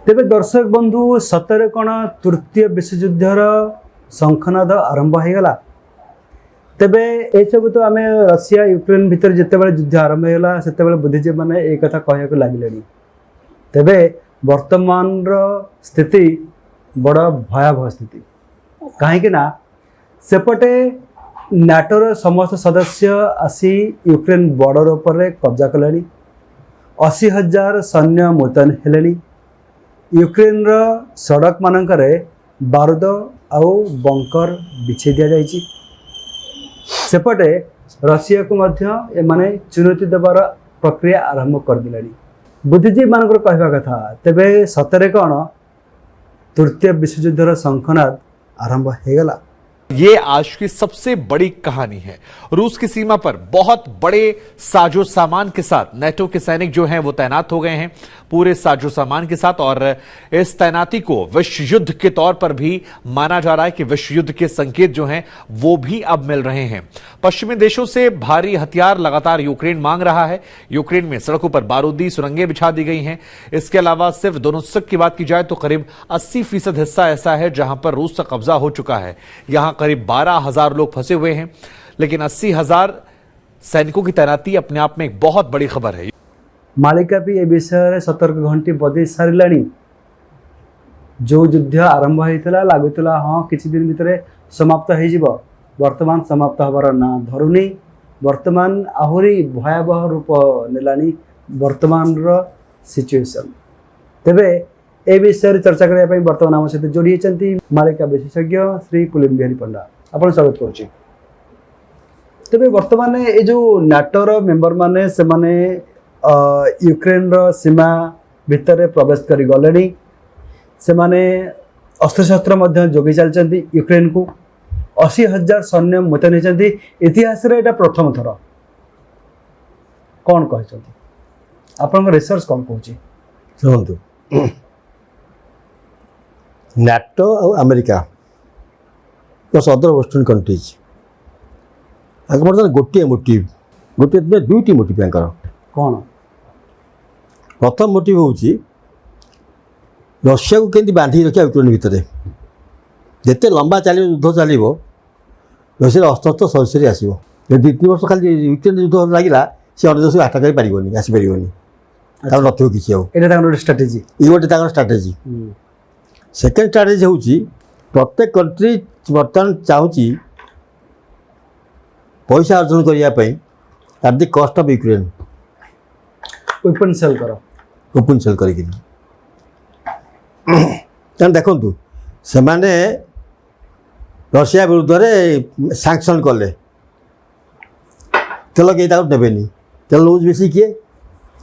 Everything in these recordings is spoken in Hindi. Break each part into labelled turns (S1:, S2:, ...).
S1: तेबे दर्शक बंधु सतरे कौन तृतीय विश्वयुद्धर शंखनाद आरंभ हो गला। तेबे ए सब तो आम रशिया यूक्रेन भितर जिते बड़े युद्ध आरंभ होगा से बुद्धिजीवी मैंने एक कथा कहक लगे। तेबे वर्तमान स्थिति बड़ भयावह स्थिति कहीं सेपटे नाटोर समस्त सदस्य आसी यूक्रेन बॉर्डर पर कब्जा कले। 80,000 सैन्य मुतयन हेले। यूक्रेन सड़क मानकरे बारूद आउ बंकर बिछे दि जाइए। सेपटे रशिया को मध्य एमाने चुनौती देवार प्रक्रिया आरंभ कर दिले। बुद्धिजीवी मानकर कहवा कथा तेबे सतरे कौन तृतीय विश्वयुद्धर शंखनाद आरंभ हो गला।
S2: ये आज की सबसे बड़ी कहानी है। रूस की सीमा पर बहुत बड़े साजो सामान के साथ नेटो के सैनिक जो हैं वो तैनात हो गए हैं, पूरे साजो सामान के साथ। और इस तैनाती को विश्व युद्ध के तौर पर भी माना जा रहा है कि विश्व युद्ध के संकेत जो हैं वो भी अब मिल रहे हैं। पश्चिमी देशों से भारी हथियार लगातार यूक्रेन मांग रहा है। यूक्रेन में सड़कों पर बारूदी सुरंगें बिछा दी गई हैं। इसके अलावा सिर्फ दोनेत्स्क की बात की जाए तो करीब 80% हिस्सा ऐसा है जहां पर रूस का कब्जा हो चुका है। यहां करीब 12,000 लोग फंसे हुए हैं, लेकिन 80,000 सैनिकों की तैनाती अपने आप में एक बहुत बड़ी खबर है।
S1: मालिका भी ए विषय सतर्क घंटी बजे सारा। जो युद्ध आरंभ होता लगुला हाँ किसी दिन भितर समाप्त हो, वर्तमान समाप्त हबार ना धरुनी। वर्तमान आहरी भयावह रूप नेलानी वर्तमान सिचुएशन। तेबे ए विषय चर्चा करने बर्तमान आम सहित जोड़ी होती मालिका विशेषज्ञ श्री पुलिम बिहारी पंडा। आपन स्वागत करुच्ची। तेबे वर्तमान ये जो नाटोर मेंबर माने से माने यूक्रेन सीमा भितर प्रवेश कर गले। से माने अस्त्रशस्त्र मध्य जोगी चलती यूक्रेन को। 80,000 सैन्य मुतयन होती। इतिहास एटा प्रथम थर कौन कहते आपन रिसर्च कौन कहूँ
S3: शुणु। नाटो और America plus other western countries बर्तमान गोटे मोटिव गोटे दुईटी मोटिव
S1: कौन।
S3: प्रथम मोटिव हूँ रशिया को केंती बांधी रखा यूक्रेन भितर। जिते लंबा चलो युद्ध चलो रशिया अस्त्र सरी सरी आसो। 2-3 वर्ष खाली यूक्रेन युद्ध लगे सी अन्य देश को आटाक पारे आसपारे नथिव कि
S1: स्ट्राटेजी
S3: ये गोटे स्ट्राटेजी। सेकेंड स्ट्राटेजी हूँ प्रत्येक कंट्री बर्तमान चाहूँगी पैसा अर्जन करने at the cost of Ukraine
S1: weapon sale कर
S3: ओपन सेल कर देखु से माने रशिया विरुद्ध में सैंक्शन कले तेल कहीं नेबेनि। तेल लूज बेसी किए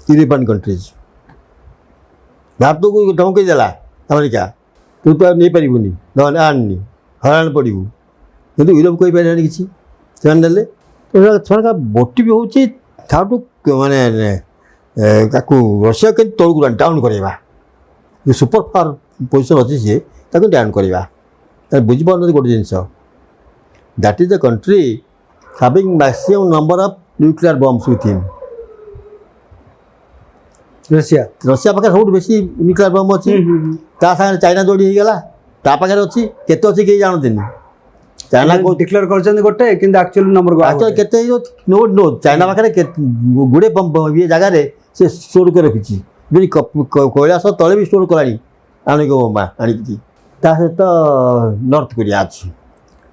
S3: यूरोपियन कंट्रीज। भारत को धमकी देला अमेरिका तू तो नहीं पारूनी ना आनी हराण पड़ू कि यूरोप कही पारे किसी से मोटिव हूँ हाउ टू माने रशिया के तौक डाउन करवा जो सुपर पावर पोजिशन अच्छी सी डाउन करवा बुझीपार गोटे जिन that is the country having maximum number of nuclear bombs with him. Russia पाखे सब बेसी न्यूक्लियर बम अच्छी सागे चाइना जोड़ी होगा पाखे अच्छी केते अच्छी कहीं जानते चाइना को
S1: डिक्लेयर कर गोटे कि एक्चुअली नंबर
S3: केते नो नो चाइना पाखे गुड़े ये जगार से स्टोर कर रखी कैलाश तले भी स्टोर कलानी आणिक बोमा आणिकी सहित नॉर्थ कोरिया अच्छी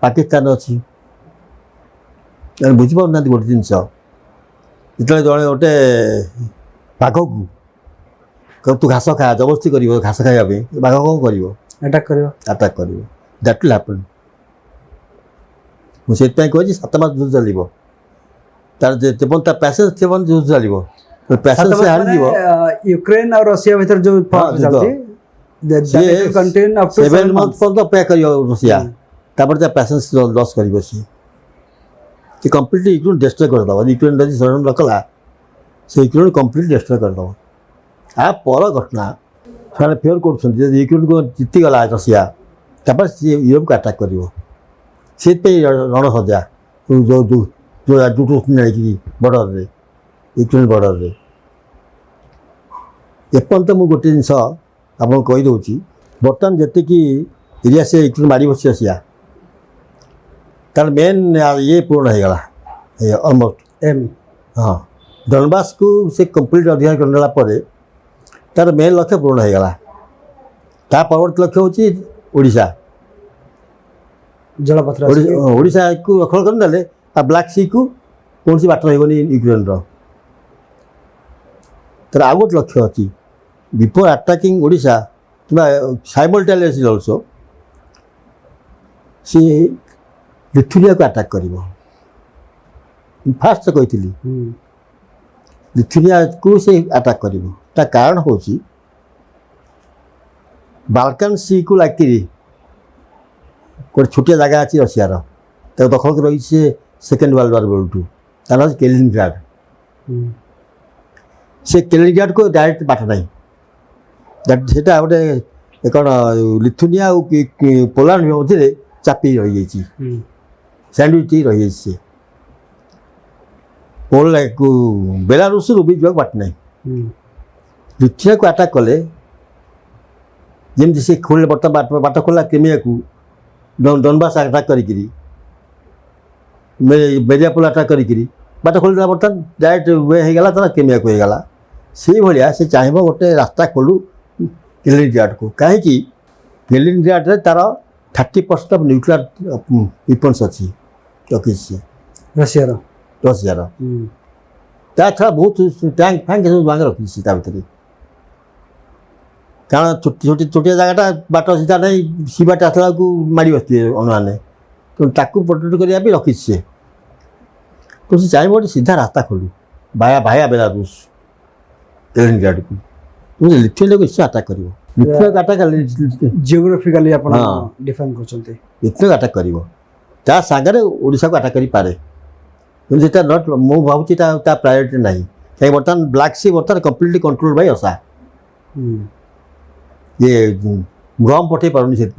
S3: पाकिस्तान अच्छी बुझीपार ना गोटे जिन जो जड़े गोटे बाघ को तू घास खा जबरदस्ती कर घास खावाई बाघ कौन कर अटाक कर दैट विल हैपन। मुझे कही 7 मास युद्ध चलो तार जेपन पैसेज थे युद्ध चलो पैसेज से हारी
S1: यूक्रेन और रशिया भीतर जो
S3: 7 मंथ पर अपेक्षा कर रशिया तापर पैसेज लॉस कर सी कम्प्लीटली यूक्रेन डिस्ट्रॉय करदे। यूक्रेन जब शरण रखला से यूक्रेन कम्प्लीट डिस्ट्रॉय करदे। आ पर घटना से फेयर कर यूक्रेन को जीतीगला रशिया तापर सी यूरोप को अटाक कर रणसज्जा जो जो जो बॉर्डर में यूक्रेन बॉर्डर में एपर्यंत मुझे गोटे जिन आपको कहीदे बर्तमान जी एरिया से यूक्रेन मारी बस रशिया तार मेन ये पूर्ण हो गला ऑलमोस्ट
S1: एम
S3: हाँ डनबास को से कंप्लीट अधिकार करने तार मेन लक्ष्य पूर्ण हो गला ता परवर्त लक्ष्य हूँ ओडिशा
S1: जलपथ
S3: ओडिशा को दखल करने आ ब्लैक सी को कौन सी बाट रही यूक्रेन तार आउ गोटे लक्ष्य अच्छी बिफोर अटैकिंग ओडिशा कि साइमल्टेनियसली ऑल्सो सी लिथुनिया को अटैक कर फास्ट कही लिथुनिया को से अटैक कर कारण हूँ बाल्कान सी को लागिरी गोटे छोटिया जगह अच्छी रशियार दखल कर रही से सेकेंड वर्ल्ड वार बेलू तार केलिनग्राड से केलिनग्राड को डायरेक्ट बाट ना सेटा गोटे कौन लिथुनिया पोलैंड मध्य चापी रही सैंडविच रही से बेलारूस भी जा बाट ना लिथुनिया को अटैक कले जमी से खोल बर्तमान बाट खोला क्रिमिया को डनबास अटैक करी मेरियापोल अटैक करी बाट खोलदेला बर्तमान डायरेक्ट वे हो गला क्रिमिया को होगा से भाया से चाहे गोटे रास्ता खोलू केलिनग्राड को कहीं केलिनग्राड रे तार 30% ऑफ न्यूक्लियर वेपन्स अच्छी रखी रशियार ता छड़ा बहुत टैंक फैंक सब मांगे रखी भर कारण छोटिया जगटा बाट सीधा नहीं सी बाट आसला को मारी बसते अनुमान तो प्रोटेक्ट करने भी रखी से तो से चाहे गोटे सीधा रास्ता खोलू भाया बेलारूस केलिनग्राड को तुम लिथुनिया को निश्चय अटैक कर लिथुनिया को अटैक
S1: जियोग्राफिकली आप डिफाइन करछन्ते
S3: लिथुनिया अटैक कर सागर ओडिशा को अटैक करें कि नट मु भावी प्रायोरिटी ना कहीं बर्तमान ब्लैक सी बर्तमान कम्प्लीटली कंट्रोल बाय असा ये गम पठे पारुनी से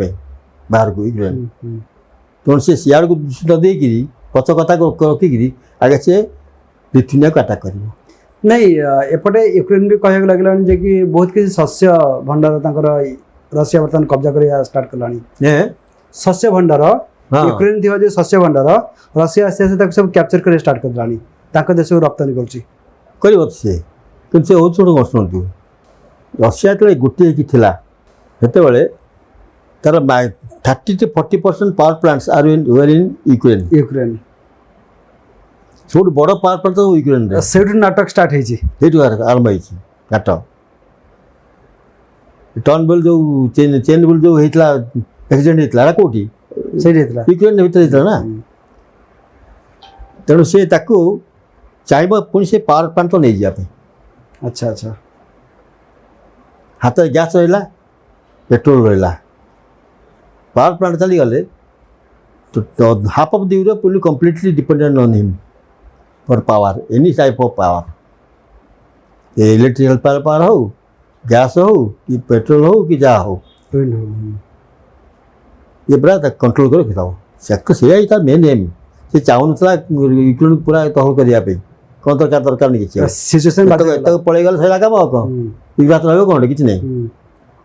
S3: बाहर को यूक्रेन तो से सियाड़ को न देकि पच कथा को रखिकी आगे से लिथुनिया को अटैक कर
S1: नहीं एपटे यूक्रेन भी कहक लगे जे कि बहुत किसी शस्य भंडार रशिया बर्तमान कब्जा कर स्टार्ट कलानी शस्य भंडार यूक्रेन थी जो शस्य भंडार रशिया आस्ते आस्ते सब कैप्चर कर स्टार्ट कर देश को रप्तानी कर
S3: शुणु रशिया जो गोटे थिला सेते तार 30 to 40% power plants are in Ukraine सब बड़ पावर प्लांट तो यूक्रेन
S1: से नाटक स्टार्ट
S3: आरंभ होती नाटक टर्न बेल जो चेन बेल जो एक्सीडेंट होता है कौटी यूक्रेन भर होता ना तेणु से चाहिए पुणी से पावर प्लांट तो नहीं जाए
S1: अच्छा अच्छा
S3: हाथ गैस रहा पेट्रोल रहा पावर प्लांट चली गले तो half of the Europe will completely dependent on him for power any type of power electrical power हो गैस हो कि पेट्रोल हो कि जहाँ हो ये पूरा कंट्रोल कर रखी से मेन एम से चाहून यूक्रेन पूरा दखल करने कौन दरकार नहीं सिचुएशन पड़े गले सही काम कौन विवाद रहा कौन कि नहीं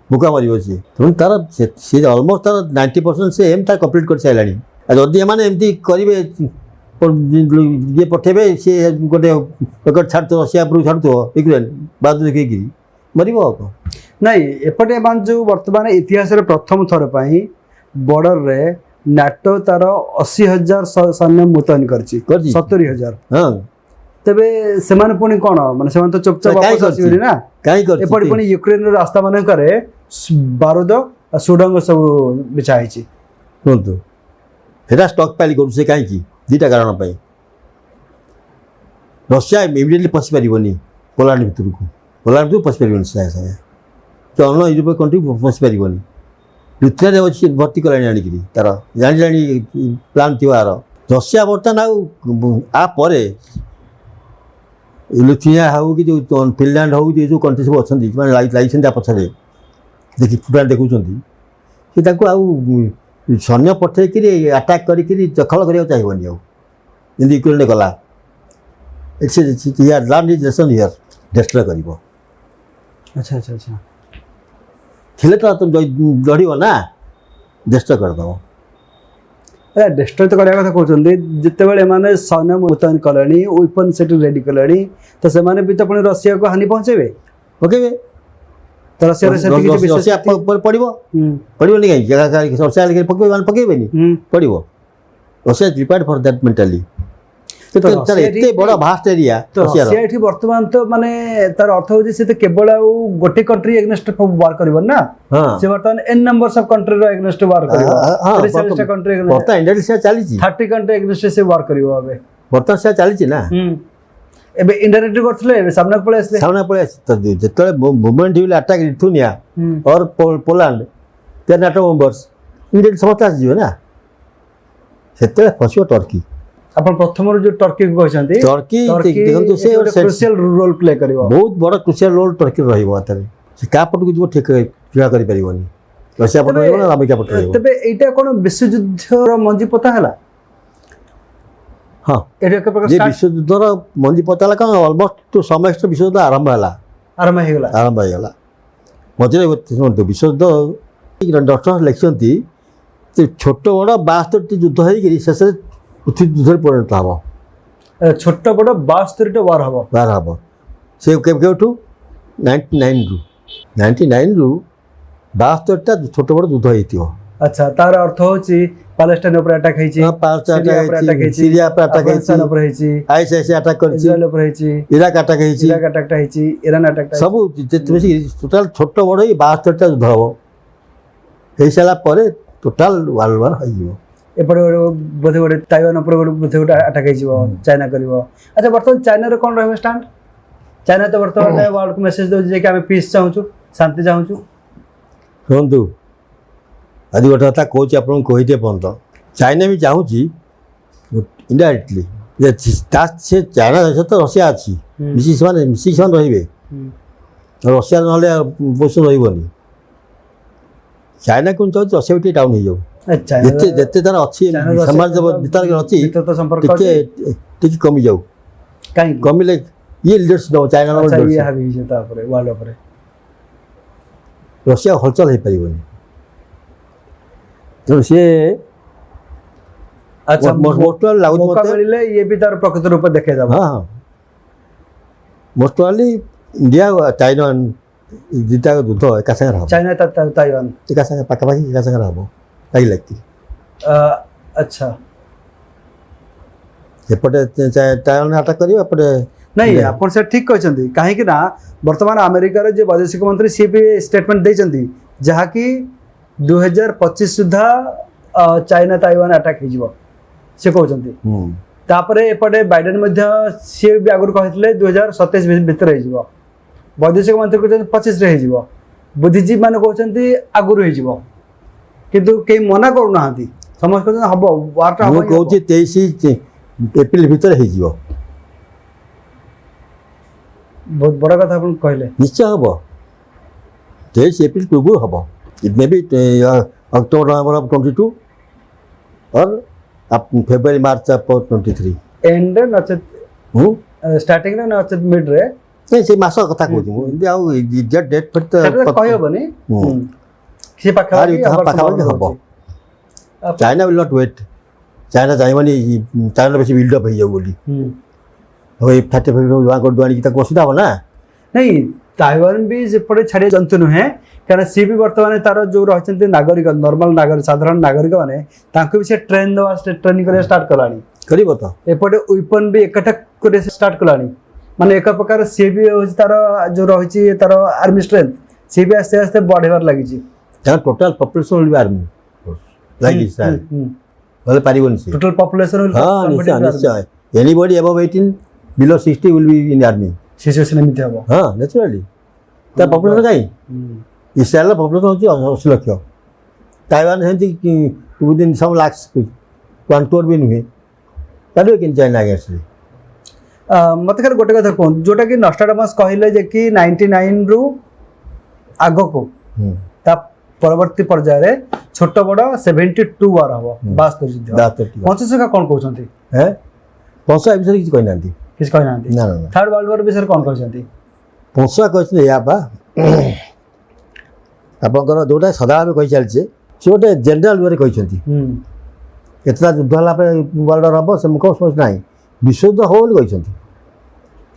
S3: बुका मर सी तेणु तार सी अलमोस्ट तार 90% से एम तार कम्प्लीट कर सारे जदि एम एमती करेंगे ये पठेबे सी गोटे रकेट छाड़ू रशिया उपरू छाड़ू यूक्रेन बाद देखिए मर
S1: नहीं एपटे जो बर्तमान इतिहास प्रथम थर पर बॉर्डर रे नाटो तार 80,000 सैन्य मुतयन कर 70,000
S3: हाँ
S1: तेबे सेमाने पुणी कौन माने सेमाने तो चुपचाप वापस आसीबे ना
S3: काई कर
S1: एपटे पुणी यूक्रेन रो रास्ता माने करे बारूद सुडंग सब बिछाई छी
S3: सुनतु हेरा स्टॉक पाइल करू से काई की दुटा कारण पई रशिया इमीडिएटली पसी परिबोनी पोलैंड भितर को पोलैंड तो पसी परिबोनी साय तो अन्य यूरोपीय कंट्री पसी परिबोनी लिथुनिया अच्छी भर्ती कलानी आनिकी तार जानी प्लान थिवार रशिया बर्तमान आ लिथुनिया हो कि जो फिनलैंड हो जो कंट्री सब अच्छा लाइसेंस पछरे देखी फुटा देखुं से सैन्य पठे आटाक कर दखल करा चाहिए आउ यूक्रेन गला land is nation here destroy कर
S1: अच्छा अच्छा अच्छा
S3: ଥିଲେ ତ ତୁମ ଲଢ଼ିବ ନା ଡିଷ୍ଟ୍ରୟ କରିଦେବ।
S1: ଡିଷ୍ଟ୍ରୟ ତ କରିବା କଥା କହୁଛନ୍ତି, ଯେତେବେଳେ ଏମାନେ ସୈନ୍ୟ ମୁତୟନ କଲେଣି, ୱେପନ୍ ସେଠି ରେଡି କଲେଣି, ତ ସେମାନେ ବି ତ ପୁଣି ରଷିଆକୁ ହାନି ପହଞ୍ଚେଇବେ,
S3: ପକେଇବେ।
S1: ତ ରଷିଆର ସେଠି କିଛି ବିଶେଷ
S3: ରଷିଆ ପଡ଼ିବନି କାହିଁକି? ରଷିଆ ପକେଇବେ ମାନେ ପକେଇବେନି, ପଡ଼ିବ। Russia prepared for that mentally. ଏତେ ବଡ଼ ଭାଷ୍ଟ ଏରିଆ
S1: ରଷିଆ ଏଠି ବର୍ତ୍ତମାନ ତ ମାନେ ତାର ଅର୍ଥ ହଉଛି ସେ ତ କେବଳ ଆଉ ଗୋଟେ କଣ୍ଟ୍ରି ଏଗନେଷ୍ଟ ୱାର କରିବନି ନା, ସେ ବର୍ତ୍ତମାନ ଏନ୍ ନମ୍ବର ଅଫ କଣ୍ଟ୍ରିର ଏଗନେଷ୍ଟ ୱାର କରିବ। 40ଟା କଣ୍ଟ୍ରି
S3: ବର୍ତ୍ତମାନ ଇଣ୍ଡିଆରେ ସେୟା ଚାଲିଛି,
S1: 30 କଣ୍ଟ୍ରି ଏଗନେଷ୍ଟ ସେ ୱାର କରିବ। ଏବେ
S3: ବର୍ତ୍ତମାନ ସେୟା ଚାଲିଛି ନା।
S1: ଏବେ ଇଣ୍ଡାଇରେକ୍ଟଲି କରୁଥିଲେ, ଏବେ ସାମ୍ନାକୁ ପଳେଇ ଆସିଲେ।
S3: ଯେତେବେଳେ movement will attack Lithuania or Poland, they are NATO members, immediately ସମସ୍ତେ ଆସିଯିବେ ନା, ସେତେବେଳେ ଫସିବ ଟର୍କି।
S1: ଆପଣ ପ୍ରଥମରୁ ଯୋଉ ଟର୍କିକୁ କହିଛନ୍ତି,
S3: ଟର୍କି ଦେଖନ୍ତୁ ସେ
S1: କ୍ରୁସିଆଲ ରୋଲ ପ୍ଲେ କରିବ,
S3: ବହୁତ ବଡ଼ କ୍ରୁସିଆଲ ରୋଲ ଟର୍କି ରହିବ। ହାତରେ ସେ କାହା ପଟକୁ ଯିବ ଠିଆ କରିପାରିବନି, ରଷିଆ ପଟ ରହିବ ନା ଆମେରିକା ପଟ ରହିବ।
S1: ତେବେ ଏଇଟା କ'ଣ ବିଶ୍ୱଯୁଦ୍ଧର ମଞ୍ଜି ପୋତା ହେଲା?
S3: ହଁ, ଯେ ବିଶ୍ୱଯୁଦ୍ଧର ମଞ୍ଜି ପୋତା ହେଲା କ'ଣ, ଅଲମୋଷ୍ଟ ସମସ୍ତ ବିଶ୍ୱଯୁଦ୍ଧ ଆରମ୍ଭ ହେଇଗଲା। ମଝିରେ ଶୁଣନ୍ତୁ, ବିଶ୍ୱଯୁଦ୍ଧ ଡକ୍ଟର ଲେଖିଛନ୍ତି ଛୋଟ ବଡ଼ 72ଟି ଯୁଦ୍ଧ ହେଇକିରି ଶେଷରେ ପୃଥିବୀ ଯୁଦ୍ଧରେ ପରିଣତ ହେବ।
S1: ଛୋଟ ବଡ଼ 72ଟା ୱାର ହେବ। ସେ କେଉଁଠୁ? 99ରୁ 72ଟା ଛୋଟ ବଡ଼ ଯୁଦ୍ଧ ହେଇଥିବ। ଆଚ୍ଛା, ତାର ଅର୍ଥ ହଉଛି ପାଲେଷ୍ଟାଇନ ଉପରେ ଆଟାକ୍ ହେଇଛି,
S3: ସିରିଆ ଉପରେ ଆଟାକ୍ ହେଇଛି, ISIS ଆଟାକ୍ କରିଛି,
S1: ଇସ୍ରାଏଲ ଉପରେ ହେଇଛି,
S3: ଇରାକ ଆଟାକ୍ ହେଇଛି,
S1: ଇରାନ ଆଟାକ୍,
S3: ସବୁ ଟୋଟାଲ ଛୋଟ ବଡ଼ ଏଇ 72ଟା ଯୁଦ୍ଧ ହେବ। ହେଇସାରିଲା ପରେ ଟୋଟାଲ ୱାର୍ଲଡ ୱାର ହେଇଯିବ।
S1: ଏପଟେ ବୋଧେ ଗୋଟେ ତାଇୱାନ ଉପରେ ବୋଧେ ଗୋଟେ ଆଟାକ୍ ହେଇଯିବ, ଚାଇନା କରିବ। ଆଚ୍ଛା, ବର୍ତ୍ତମାନ ଚାଇନାର କ'ଣ ରହିବ ଷ୍ଟାଣ୍ଡ? ଚାଇନା ତ ବର୍ତ୍ତମାନ ୱାର୍ଲଡକୁ ମେସେଜ ଦେଉଛି ଯେ କି ଆମେ ପିସ୍ ଚାହୁଁଛୁ, ଶାନ୍ତି ଚାହୁଁଛୁ।
S3: ଶୁଣନ୍ତୁ, ଆଜି ଗୋଟେ କଥା କହୁଛି ଆପଣଙ୍କୁ, କହିଦିଏ ପର୍ଯ୍ୟନ୍ତ ଚାଇନା ବି ଚାହୁଁଛି ଇନଡାଇରେକ୍ଟଲି ଯେ ସେ ଚାଇନା ସହିତ ରଷିଆ ଅଛି, ମିଶିକି ସେମାନେ ରହିବେ। ରଷିଆ ନହେଲେ ପୋଷଣ ରହିବନି। ଚାଇନା କ'ଣ ଚାହୁଁଛି ରଷିଆ ବି ଟିକେ ଡାଉନ୍ ହେଇଯାଉ, ଯେତେ ତାର ଅଛି ସମାଜ ଭିତରେ ଅଛି ଟିକେ କମିଯାଉ।
S1: କାହିଁକି
S3: କମିଲେ ଇଏ ଲିଡରସିପ୍ ଦେବ, ଚାଇନା ରଷିଆ ହଲଚଲ ହେଇପାରିବନି। ତେଣୁ ସିଏ
S1: ମିଳିଲେ ଇଏ ବି ତାର ପ୍ରକୃତ ରୂପ ଦେଖେଇଦେବ।
S3: ହଁ, ମୋଷ୍ଟଲି ଇଣ୍ଡିଆ ଚାଇନା ଦୁଇଟା ଯୁଦ୍ଧ ଏକା ସାଙ୍ଗରେ ହେବ।
S1: ଚାଇନା ତାଇୱାନ
S3: ଏକା ସାଙ୍ଗେ ପାଖାପାଖି ଏକା ସାଙ୍ଗରେ ହେବ ଲାଗି।
S1: ଆଚ୍ଛା,
S3: ଏପଟେ ଚାଇନା ଆଟାକ୍ କରିବ, ଏପଟେ
S1: ନାଇଁ। ଆପଣ ସେ ଠିକ୍ କହିଛନ୍ତି, କାହିଁକି ନା ବର୍ତ୍ତମାନ ଆମେରିକାର ଯେ ବୈଦେଶିକ ମନ୍ତ୍ରୀ ସିଏ ବି ଷ୍ଟେଟମେଣ୍ଟ ଦେଇଛନ୍ତି, ଯାହାକି 2025 ସୁଦ୍ଧା ଚାଇନା ତାଇୱାନ ଆଟାକ୍ ହେଇଯିବ ସେ କହୁଛନ୍ତି। ତାପରେ ଏପଟେ ବାଇଡେନ୍ ମଧ୍ୟ ସିଏ ବି ଆଗରୁ କହିଥିଲେ 2027 ଭିତରେ ହେଇଯିବ। ବୈଦେଶିକ ମନ୍ତ୍ରୀ କହୁଛନ୍ତି 25ରେ ହେଇଯିବ। ବୁଦ୍ଧିଜୀବୀ ମାନେ କହୁଛନ୍ତି ଆଗରୁ ହେଇଯିବ, କିନ୍ତୁ କେହି ମନା କରୁନାହାନ୍ତି। ସମସ୍ତେ କହୁଛନ୍ତି ହବ, ୱାରଟା ହବ।
S3: ମୁଁ କହୁଛି 23 ଏପ୍ରିଲ ଭିତରେ ହେଇଯିବ।
S1: ବହୁତ ବଡ଼ କଥା ଆପଣ କହିଲେ।
S3: ନିଶ୍ଚୟ ହେବ, 23 ଏପ୍ରିଲ ପୂର୍ବରୁ ହେବ। ଇଟ୍ ମେ ବି ଅକ୍ଟୋବର ନଭେମ୍ବର 22 और फेब्रुआरी मार्च 23
S1: एंड नचेत स्टार्टिंग रे नचेत मिड रे
S3: से मास कथा कहूँ मुझे आउ एग्जैक्ट डेट फिर तो
S1: कहि होबनी से पाखा
S3: हम China will not wait. China चाहिए चाइना बेसी बिल्डअप हो जाऊ बोली हम 35 जमा कर दुआनी की असुविधा हो ना।
S1: नहीं ताइवान भी सेपटे छाड़िया जंतु नुहे क्या सी भी बर्तमान तार जो रही नागरिक नॉर्मल नागरिक साधारण नागरिक मैंने भी से ट्रेन दवा ट्रेनिंग कर स्टार्ट कलानी
S3: कर तो
S1: एपटे वेपन भी एकठा कर स्टार्ट कलानी माने एक प्रकार सी भी तार जो रही तार आर्मी स्ट्रेंथ सी भी आस्ते आस्ते बढ़ेबार लगी
S3: total population will be army like
S1: total population
S3: हां निश्चय anybody above 18 below 60 will be in army
S1: situation एमिति हबो।
S3: हां नेचुरली ता पॉपुलेशन काई इस्राएल पॉपुलेशन होची 80 लाख ताइवान हेंती विदिन सम लाख्स क्वांटोर भी नुहे तादे किन चाइना अगेंस्ट
S1: मत खाली गोटे कथा कहूँ जोटा कि नस्ट्राडामस कहले जे कि 99 रु आगो को ता परवर्ती पर्याय रे छोट बड़ 72 वार हबो 72 युद्ध 25 का कोन कहउछंती हैं
S3: 25 विषय किछ कहनांती
S1: किछ कहनांती ना थर्ड वर्ल्ड वॉर विषय कोन कहउछंती
S3: 25 कहछन या बा ଆପଣଙ୍କର ଯେଉଁଟା ସଦାବେଳେ କହି ଚାଲିଛେ ସେ ଗୋଟେ ଜେନେରାଲ ୱେରେ କହିଛନ୍ତି କେତେଟା ଯୁଦ୍ଧ ହେଲା ପରେ ୱାର୍ଲଡ ହେବ ସେ ମୁଖ ନାହିଁ ବିଶ୍ୱଯୁଦ୍ଧ ହେବ ବୋଲି କହିଛନ୍ତି।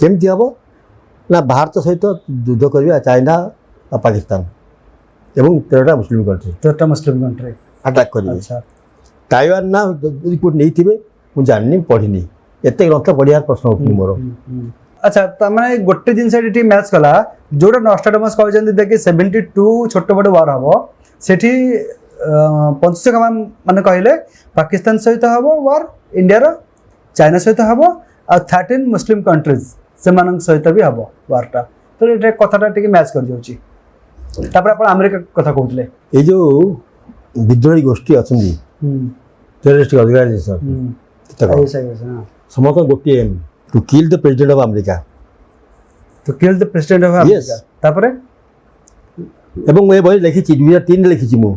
S3: କେମିତି ହେବ ନା ଭାରତ ସହିତ ଯୁଦ୍ଧ କରିବା ଚାଇନା ଆଉ ପାକିସ୍ତାନ ଏବଂ 13ଟା ମୁସଲିମ କଣ୍ଟ୍ରି
S1: 13ଟା ମୁସଲିମ କଣ୍ଟ୍ରି
S3: ଆଟାକ୍ କରିବେ।
S1: ଆଚ୍ଛା
S3: ତାଇୱାନ ନା ଯଦି କେଉଁଠି ନେଇଥିବେ ମୁଁ ଜାଣିନି ପଢ଼ିନି ଏତେ ଗ୍ରନ୍ଥ ପଢ଼ିବାର ପ୍ରଶ୍ନ ଉଠୁନି ମୋର।
S1: ଆଚ୍ଛା ତାମାନେ ଗୋଟେ ଜିନିଷ ଏଠି ମ୍ୟାଚ୍ କଲା ଯୋଉଟା ନଷ୍ଟାଡମସ୍ କହିଛନ୍ତି ଦେଖି 72 ଛୋଟ ବଡ଼ ୱାର ହେବ ସେଠି 25 ମାନେ କହିଲେ ପାକିସ୍ତାନ ସହିତ ହେବ ୱାର ଇଣ୍ଡିଆର ଚାଇନା ସହିତ ହେବ ଆଉ 13 ମୁସଲିମ କଣ୍ଟ୍ରିଜ୍ ସେମାନଙ୍କ ସହିତ ବି ହେବ ୱାରଟା ତ ଏଇଟା କଥାଟା ଟିକେ ମ୍ୟାଚ୍ କରିଯାଉଛି। ତାପରେ ଆପଣ ଆମେରିକା କଥା କହୁଥିଲେ
S3: ଏଇ ଯେଉଁ ବିଦ୍ରୋହୀ ଗୋଷ୍ଠୀ ଅଛନ୍ତି ଟେରରିଷ୍ଟ ଅର୍ଗାନାଇଜେସନ ସମସ୍ତଙ୍କ ଗୋଟିଏ M two kill the president of America
S1: ତ କିଲ୍ ଦ ପ୍ରେସିଡେଣ୍ଟ ଅଫ୍ ଆମେରିକା ତାପରେ
S3: ଏବଂ ମୁଁ ଏ ବହି ଲେଖିଛି 2003ରେ ଲେଖିଛି ମୁଁ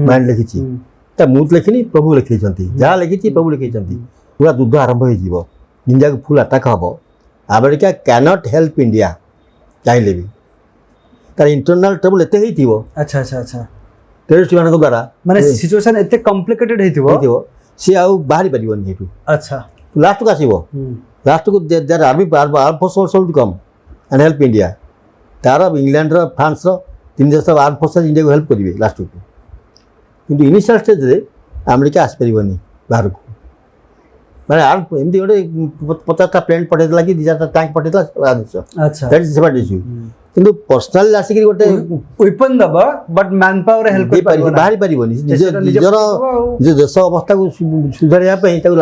S3: ମାଇଣ୍ଡ ଲେଖିଛି ତା ମୁଁ ଲେଖିନି ପ୍ରଭୁ ଲେଖେଇଛନ୍ତି ଯାହା ଲେଖିଛି ପ୍ରଭୁ ଲେଖେଇଛନ୍ତି ପୁରା ଯୁଦ୍ଧ ଆରମ୍ଭ ହେଇଯିବ ଇଣ୍ଡିଆକୁ ଫୁଲ୍ ଆଟାକ୍ ହେବ ଆମେରିକା କ୍ୟାନଟ୍ ହେଲ୍ପ ଇଣ୍ଡିଆ ଚାହିଁଲେ ବି ତାର ଇଣ୍ଟରନାଲ ଟ୍ରବୁଲ ଏତେ ହେଇଥିବ
S1: ଆଚ୍ଛା ଆଚ୍ଛା ଆଚ୍ଛା
S3: ଟେରରିଷ୍ଟମାନଙ୍କ ଦ୍ୱାରା
S1: ମାନେ ସିଚୁଏସନ୍ ଏତେ କମ୍ପ୍ଲିକେଟେଡ୍ ହେଇଥିବ
S3: ସେ ଆଉ ବାହାରି ପାରିବନି ଏଠୁ
S1: ଆଚ୍ଛା
S3: ଲାଷ୍ଟକୁ ଆସିବ ଲାଷ୍ଟକୁ ଯାର ଆର୍ମି ଆର୍ମ ଫୋର୍ସ ସବୁ କମ୍ ଆଣ୍ଡ ହେଲ୍ପ ଇଣ୍ଡିଆ ତାର ଇଂଲଣ୍ଡର ଫ୍ରାନ୍ସର 3 ଦେଶର ଆର୍ମ ଫୋର୍ସ ଇଣ୍ଡିଆକୁ ହେଲ୍ପ କରିବେ ଲାଷ୍ଟକୁ କିନ୍ତୁ ଇନିସିଆଲ ଷ୍ଟେଜ୍ରେ ଆମେରିକା ଆସିପାରିବନି ବାହାରକୁ ମାନେ ଏମିତି ଗୋଟେ 50ଟା ପ୍ଲେନ୍ ପଠାଇଦେଲା କି 2-4ଟା ଟ୍ୟାଙ୍କ ପଠାଇଦେଲା
S1: ଆଚ୍ଛା
S3: ସେପାରେଟ୍ ଇସ୍ୟୁ କିନ୍ତୁ ପର୍ସନାଲି ଆସିକି ଗୋଟେ
S1: ୱେପନ୍ ଦବ ବଟ୍ ମ୍ୟାନ୍ ପାୱାର ହେଲ୍ପ କରିପାରିବନି
S3: ବାହାରି ପାରିବନି ନିଜର ନିଜ ଦେଶ ଅବସ୍ଥାକୁ ସୁଧାରିବା ପାଇଁ ତାକୁ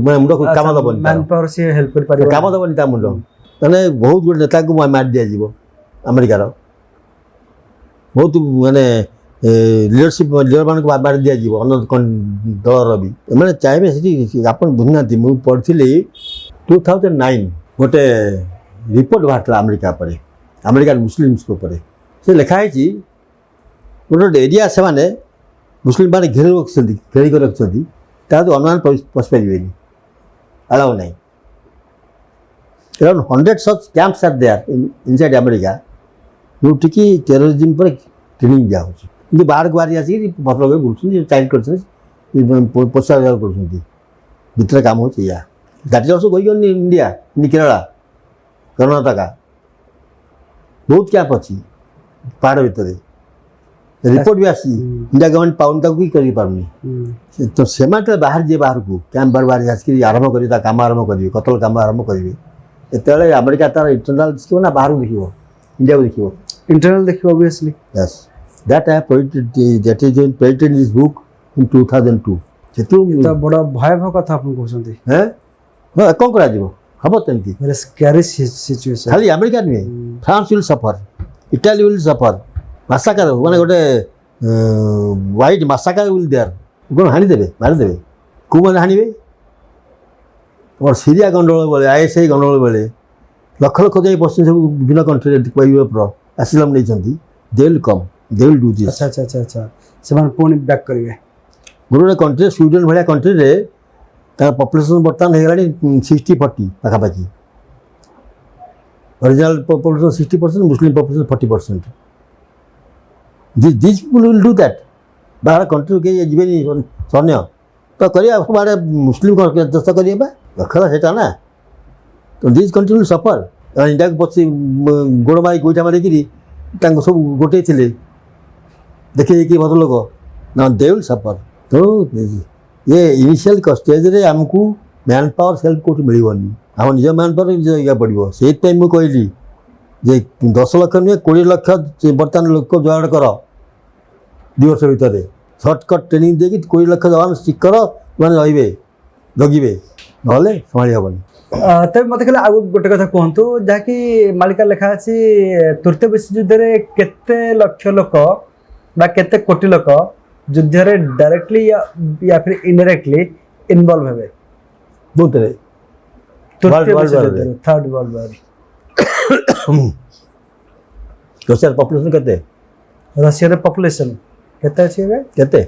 S3: ମାନେ ମୁଣ୍ଡ କାମ ଦେବନି
S1: ମ୍ୟାନ୍ ପାୱାର ସିଏ ହେଲ୍ପ କରିପାରିବ
S3: କାମ ଦେବନି ତା ମୁଣ୍ଡ ମାନେ ବହୁତ ଗୋଟେ ନେତାକୁ ମାରି ଦିଆଯିବ ଆମେରିକାର ବହୁତ ମାନେ ଲିଡରମାନଙ୍କୁ ମାରି ଦିଆଯିବ ଅନ୍ୟ ଦଳର ବି ଏମାନେ ଚାହିଁବେ ସେଠି ଆପଣ ବୁଝୁନାହାନ୍ତି ମୁଁ ପଢ଼ିଥିଲି 2009 ଗୋଟେ ରିପୋର୍ଟ ବାହାରିଥିଲା ଆମେରିକା ଉପରେ ଆମେରିକାନ ମୁସଲିମ୍ସଙ୍କ ଉପରେ ସେ ଲେଖା ହେଇଛି ଗୋଟେ ଗୋଟେ ଏରିଆ ସେମାନେ ମୁସଲିମମାନେ ଘେରି କରି ରଖିଛନ୍ତି ତାହା ଅନୁମାନ ପଶିପାରିବେନି ଆଲାଉ ନାହିଁ around 100 such camps are there inside America ଯୋଉଠିକି ଟେରୋରିଜିମ୍ ଉପରେ ଟ୍ରେନିଂ ଦିଆହେଉଛି କିନ୍ତୁ ବାହାରକୁ ବାହାରି ଆସିକି ଭଦ୍ରକ ବୁଲୁଛନ୍ତି ଚାଇଲ୍ଡ କରୁଛନ୍ତି ପୋଷା କରୁଛନ୍ତି ଭିତରେ କାମ ହେଉଛି ଏଇଆ ଦାଟି ବର୍ଷ କହିଗନି ଇଣ୍ଡିଆ କେରଳା କର୍ଣ୍ଣାଟକା ବହୁତ କ୍ୟାମ୍ପ ଅଛି ପାହାଡ଼ ଭିତରେ ରିପୋର୍ଟ ବି ଆସିଛି ଇଣ୍ଡିଆ ଗଭର୍ଣ୍ଣମେଣ୍ଟ ପାଉନି ତାକୁ ବି କରିପାରୁନି ତ ସେମାନେ ବାହାରି ଯିବେ ବାହାରକୁ କ୍ୟାମ୍ପ ବାହାରି ଆସିକି ଆରମ୍ଭ କରିବେ ତା କାମ ଆରମ୍ଭ କରିବେ କତଲ କାମ ଆରମ୍ଭ କରିବେ ଏତେବେଳେ ଆମେରିକା ତାର ଇଣ୍ଟରନାଲ ଦେଖିବ ନା ବାହାରକୁ ଦେଖିବ ଇଣ୍ଡିଆକୁ ଦେଖିବ
S1: ଇଣ୍ଟରନାଲ ଦେଖିବ obviously
S3: Yes that I that is present in this book in 2002
S1: ସେତେବେଳେ ବଡ଼ ଭୟାବହ କଥା ଆପଣ କହୁଛନ୍ତି
S3: କ'ଣ କରାଯିବ ହେବ ସେମିତି
S1: ସ୍କ୍ୟାରି ସିଚୁଏସନ୍
S3: ଖାଲି ଆମେରିକା ନୁହେଁ France will suffer Italy will ସଫର ମାସାକାର ମାନେ ଗୋଟେ ହ୍ୱାଇଟ୍ ମାସାକାର ୱିଲ୍ ଦେୟାର କ'ଣ ହାଣିଦେବେ ମାରିଦେବେ କେଉଁମାନେ ହାଣିବେ ଆମର ସିରିଆ ଗଣ୍ଡଗୋଳ ବେଳେ ISI ଗଣ୍ଡଗୋଳ ବେଳେ ଲକ୍ଷ ଲକ୍ଷ ଯାଇ ବସିଛନ୍ତି ସବୁ ବିଭିନ୍ନ କଣ୍ଟ୍ରିରେ ୟୁରୋପର ଆସିଲମ୍ ନେଇଛନ୍ତି they will come they will do this
S1: ଆଚ୍ଛା ଆଚ୍ଛା ଆଚ୍ଛା ସେମାନେ ପୁଣି ବ୍ୟାକ୍ କରିବେ
S3: ଗୋଟେ ଗୋଟେ କଣ୍ଟ୍ରିରେ ସ୍ୱିଡେନ୍ ଭଳିଆ କଣ୍ଟ୍ରିରେ ତାର ପପୁଲେସନ୍ ବର୍ତ୍ତମାନ ହେଇଗଲାଣି 60-40 ପାଖାପାଖି original population 60% Muslim population 40%। This people will do that ବାହାର କଣ୍ଟ୍ରିରୁ କେହି ଯିବେନି ସୈନ୍ୟ ତ କରିବା ସବୁଆଡ଼େ ମୁସଲିମ୍ ଦେଶ କରିବେ ବା ଲକ୍ଷ୍ୟ ସେଇଟା ନା ତ ଦିସ୍ କଣ୍ଟ୍ରି ୱିଲ୍ ସଫର ଇଣ୍ଡିଆକୁ ପଶି ଗୋଡ଼ ମାରି ଗୋଇଠା ମାରିକିରି ତାଙ୍କୁ ସବୁ ଗୋଟେଇଥିଲେ ଦେଖେଇକି ଭଦ୍ରଲୋକ ନା ଦେ ୱିଲ୍ ସଫର ତେଣୁ ये इनिशियल स्टेज आमको मैन पावर हेल्प कौट मिलनी आम निज मैन पावर निज इया पड़ो से मुझे कहली जे 10 लाख नुहे 20 लाख बर्तमान लोक जोड़ कर 2 वर्ष भितर सर्टकट ट्रेनिंग देखिए 20 लाख जवान स्टिक कर मैंने रे जगिबे ना संभाली हेनी
S1: तब मत खाली आग गोटे कथा कहतु जहाँकि मालिका लेखा अच्छी तृतीय विश्वयुद्ध में केते लक्ष लोक बा केते कोटी लोक युद्ध रे डायरेक्टली या फिर इनडायरेक्टली इन्वॉल्व हेबे
S3: बहुत रे
S1: third world war
S3: Russia population केते
S1: रशिया रे पॉपुलेशन केते अछि हेबे
S3: केते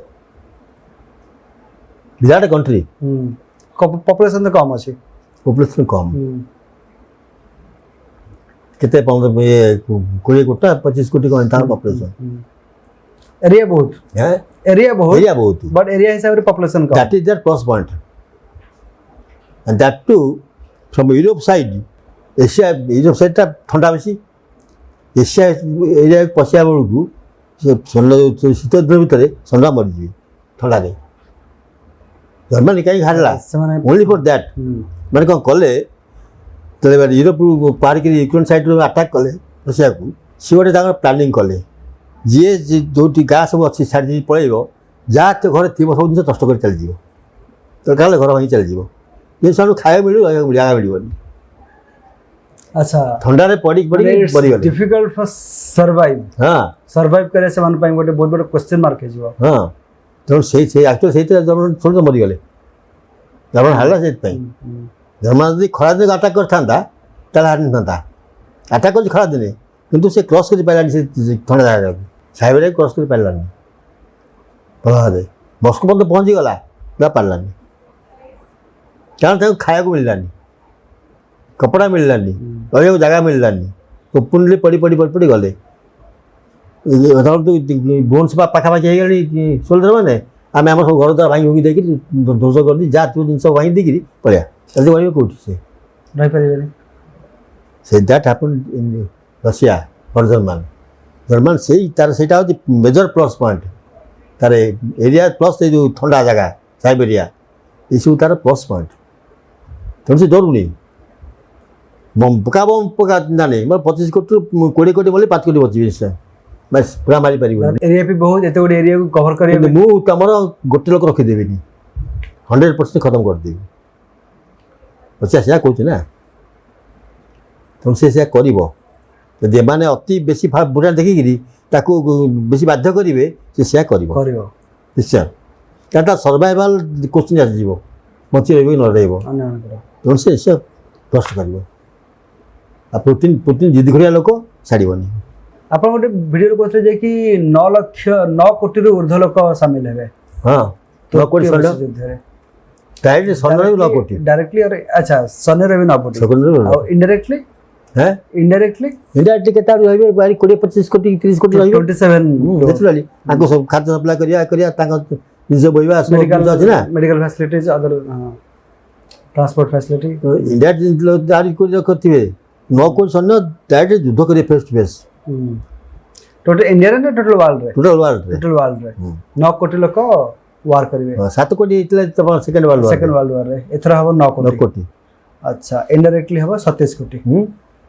S3: विराट कंट्री
S1: पॉपुलेशन तो कम अछि
S3: पॉपुलेशन कम केते 20 कोटी 25 कोटी का पॉपुलेशन
S1: एरिया बहुत
S3: है
S1: एरिया
S3: बहुत
S1: बट एरिया हिसाब रे पॉपुलेशन कम
S3: that is there plus point and that too from Europe side Asia Europe side ता ठंडा बेसी एशिया एरिया पशिया बेलू से शीत दिन भितर सन्ना मरीजी ठंडा रे जर्मनी कहीं हारला ओनली फॉर दैट मैंने कौन कले तो यूरोप पार कर यूक्रेन साइड अटाक कले रशिया को सी गोटे प्लानिंग कले जी जो गाँ सब अच्छी छाड़ी पलैब जहाँ तो घर थी सब जिन नष्ट कर चली तो क्या घर भाई चलीज ये सब खाया मिल जगह मिलनी
S1: अच्छा
S3: ठंडा रे पड़ी पड़ी मरीगले
S1: डिफिकल्ट फॉर सर्वाइव
S3: हाँ
S1: सर्वाइव करे से मान पाई गोटे बहुत बड़ क्वेश्चन मार्क है जीव
S3: हाँ तो से एक्चुअली से जर्मन थोड़ी मरीगले जर्मन हारला से जर्मन यदि खरा दिन अटाक कर हारि था अटाक कर खरा दिन किंतु से क्रॉस कर पारानी से ठंडा जगह साइबर क्रॉस कर पारानी प्रभाव मस्को पर्यटन पहुँची गला पारानी कारण खाया मिललानी कपड़ा मिललानी रही जगह मिललानी ओपनली पड़ी पड़ी पड़ी पड़ी गले बोन्स पाखापाखि हो गई सोल्डर मैंने आम आम सब घर द्वारा भाई भांगी देकर ध्वंस कर दी जहाँ जिन भांगी देकर पलिया जल्दी गरीब कौटी से
S1: रही
S3: say that happen in Russia for German से तार से मेजर प्लस पॉइंट तार एरिया प्लस ये जो ठंडा जगह साइबेरिया ये सब तार प्लस पॉइंट तेणु से डरूनी बम पका ना नहीं मैं 25 कोटी 20 कोटी बोले 5 कोटी बची निश्चय बस पूरा मारी पार
S1: एरिया भी बहुत एत गोटे एरिया को कवर कर
S3: मुझे तुम गोटे लोक रखीदेवी 100% खत्म करदेवी अच्छा से कौच ना तुम से कर मैंने अति बेसी बुढ़ा देखिकी बेसी बाध्य करेंगे से कर निश्चय क्या सर्वाइवाल क्वेश्चन आसो बची रही न रही से ट्रस्ट कर पुतिन जिद करिया लोक छाड़बनी
S1: आप गोटे भिडियो कहते जे कि 9 कोटी ऊर्ध लोक सामिल हे
S3: हाँ 9 कोटी डायरेक्टली सन 9 कोटी
S1: डायरेक्टली और अच्छा सन रे 9 कोटी और इनडायरेक्टली
S3: है इनडायरेक्टली केता रहिबे 20-25 कोटी 30 कोटी रहिबे 27 नेचुरली आको सब खाद्य सप्लाई करिया ताका निज बइबा
S1: मेडिकल अछि ना medical facilities other transport facility
S3: India लोग जारी को रखथिबे 9 कोटी सन डायरेक्ट युद्ध करे face to face
S1: total India रे टोटल वर्ल्ड रे 9 कोटी लोक वार करिवे 7 कोटी इतले त सेकंड वर्ल्ड वार रे एथरा हबो 9 कोटी अच्छा इनडायरेक्टली हबो 27 कोटी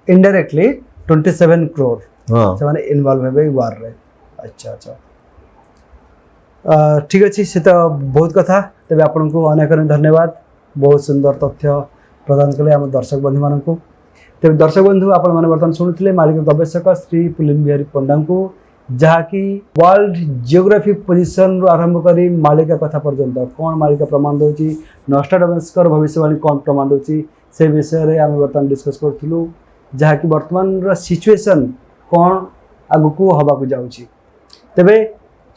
S1: इनडायरेक्टली 27 करोड़
S3: हां
S1: से माने इन्वॉल्व हेबे वार रे अच्छा अच्छा ठीक अच्छे से तो बहुत कथा तेज आपन को अनेक धन्यवाद बहुत सुंदर तथ्य प्रदान कले आम दर्शक बंधु मान को तेज दर्शक बंधु आपण मैंने बर्तमान शुणुते मालिक गवेषक श्री पुलिन बिहारी पंडा को जहाँकि वर्ल्ड जियोग्राफी पोजिशन रु आरंभ करी मालिका कथा पर्यंत कौन मालिका प्रमाण दूसरी नॉस्ट्राडामसकर भविष्यवाणी कौन प्रमाण दूसरी से विषय में आम बर्तमान डिस्कस करूँ जहाँकि बर्तमान सिचुएशन कौन आगू हवाक जाऊँगी तेबे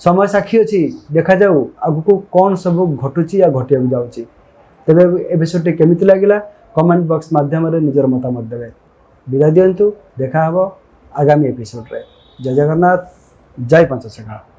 S1: समय साक्षी अच्छी देखा जाऊ आगू कौन सब घटुची या घटिया जाऊँगी तेबे ए विषयटी केमिति लागिला कमेंट बॉक्स माध्यम निजर मतामत देवे विदाय दिंतु देखा हबो आगामी एपिसोड रे जय जगन्नाथ जय पंचशेखर।